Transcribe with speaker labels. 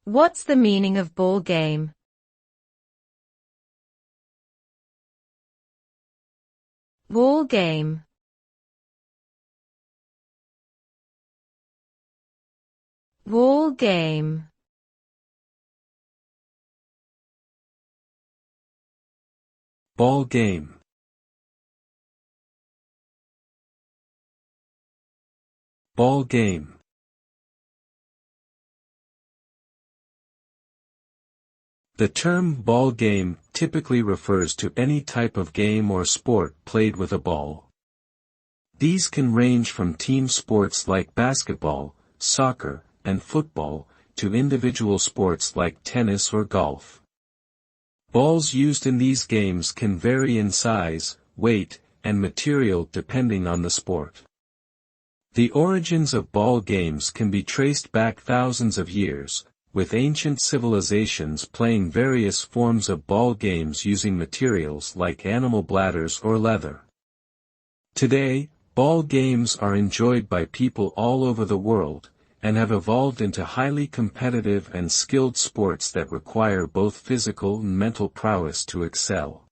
Speaker 1: What's the meaning of ball game? Ball game. Ball game.
Speaker 2: Ball game. Ball game. The term ball game typically refers to any type of game or sport played with a ball. These can range from team sports like basketball, soccer, and football, to individual sports like tennis or golf. Balls used in these games can vary in size, weight, and material depending on the sport. The origins of ball games can be traced back thousands of years, with ancient civilizations playing various forms of ball games using materials like animal bladders or leather. Today, ball games are enjoyed by people all over the world, and have evolved into highly competitive and skilled sports that require both physical and mental prowess to excel.